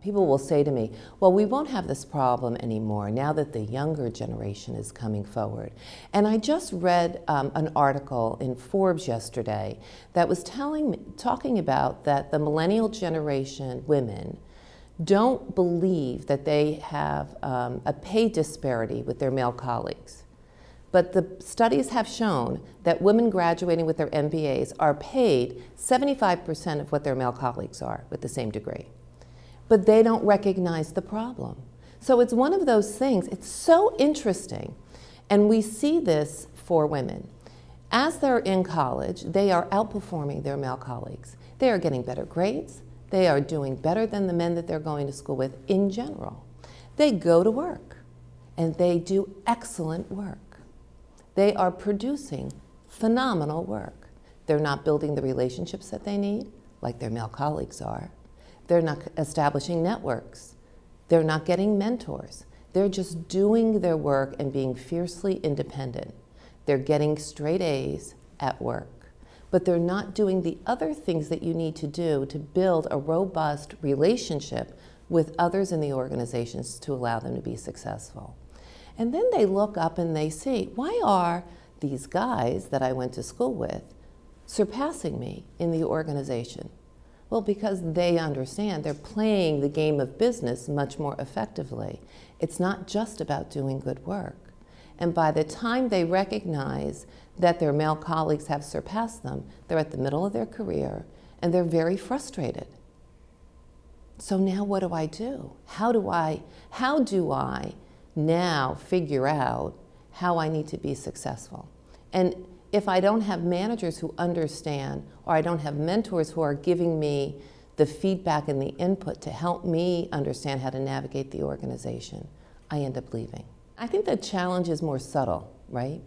People will say to me, well, we won't have this problem anymore now that the younger generation is coming forward. And I just read an article in Forbes yesterday that was talking about that the millennial generation women don't believe that they have a pay disparity with their male colleagues. But the studies have shown that women graduating with their MBAs are paid 75% of what their male colleagues are with the same degree. But they don't recognize the problem. So it's one of those things, it's so interesting. And we see this for women. As they're in college, they are outperforming their male colleagues. They are getting better grades. They are doing better than the men that they're going to school with in general. They go to work and they do excellent work. They are producing phenomenal work. They're not building the relationships that they need, like their male colleagues are. They're not establishing networks. They're not getting mentors. They're just doing their work and being fiercely independent. They're getting straight A's at work. But they're not doing the other things that you need to do to build a robust relationship with others in the organizations to allow them to be successful. And then they look up and they see, why are these guys that I went to school with surpassing me in the organization? Well, because they understand they're playing the game of business much more effectively. It's not just about doing good work. And by the time they recognize that their male colleagues have surpassed them, they're at the middle of their career and they're very frustrated. So now what do I do? How do I now figure out how I need to be successful? And if I don't have managers who understand, or I don't have mentors who are giving me the feedback and the input to help me understand how to navigate the organization, I end up leaving. I think the challenge is more subtle, right?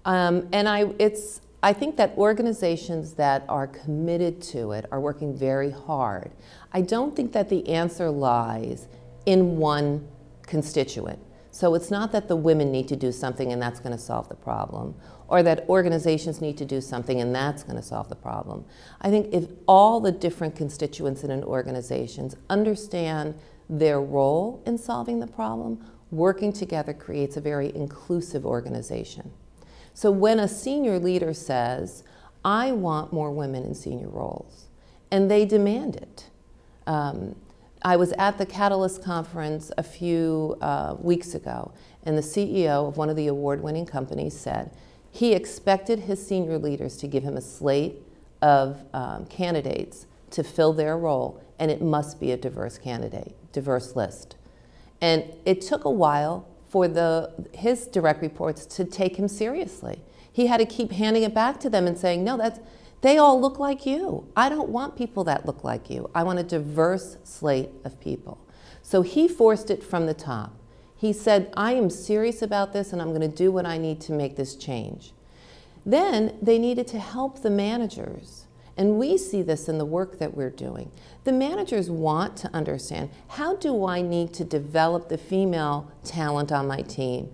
I think that organizations that are committed to it are working very hard. I don't think that the answer lies in one constituent. So it's not that the women need to do something and that's going to solve the problem, or that organizations need to do something and that's going to solve the problem. I think if all the different constituents in an organization understand their role in solving the problem, working together creates a very inclusive organization. So when a senior leader says, I want more women in senior roles, and they demand it. I was at the Catalyst conference a few weeks ago, and the CEO of one of the award-winning companies said he expected his senior leaders to give him a slate of candidates to fill their role, and it must be a diverse list. And it took a while for his direct reports to take him seriously. He had to keep handing it back to them and saying, no, they all look like you. I don't want people that look like you. I want a diverse slate of people. So he forced it from the top. He said, I am serious about this and I'm going to do what I need to make this change. Then they needed to help the managers. And we see this in the work that we're doing. The managers want to understand, how do I need to develop the female talent on my team?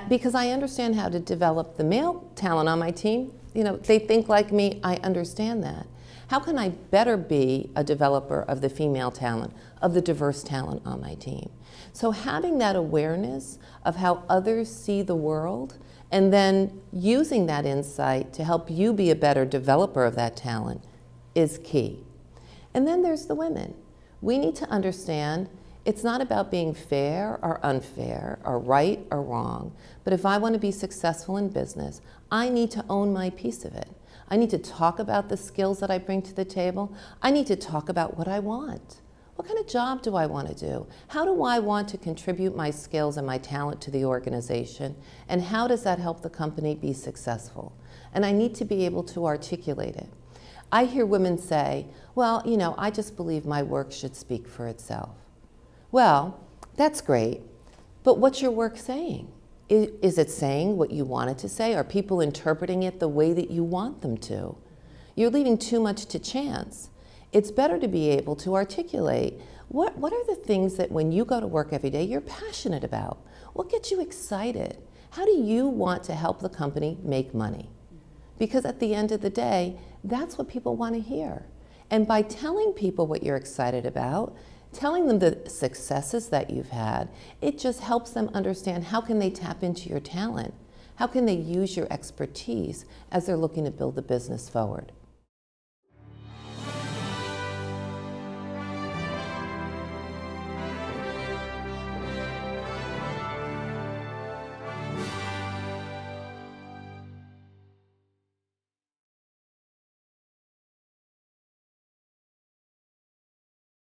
Because I understand how to develop the male talent on my team. You know, they think like me, I understand that. How can I better be a developer of the female talent, of the diverse talent on my team? So having that awareness of how others see the world, and then using that insight to help you be a better developer of that talent is key. And then there's the women. We need to understand it's not about being fair or unfair, or right or wrong, but if I want to be successful in business, I need to own my piece of it. I need to talk about the skills that I bring to the table. I need to talk about what I want. What kind of job do I want to do? How do I want to contribute my skills and my talent to the organization? And how does that help the company be successful? And I need to be able to articulate it. I hear women say, well, you know, I just believe my work should speak for itself. Well, that's great, but what's your work saying? Is it saying what you want it to say? Are people interpreting it the way that you want them to? You're leaving too much to chance. It's better to be able to articulate what are the things that when you go to work every day you're passionate about? What gets you excited? How do you want to help the company make money? Because at the end of the day, that's what people want to hear. And by telling people what you're excited about, Telling them the successes that you've had, it just helps them understand how can they tap into your talent. How can they use your expertise as they're looking to build the business forward?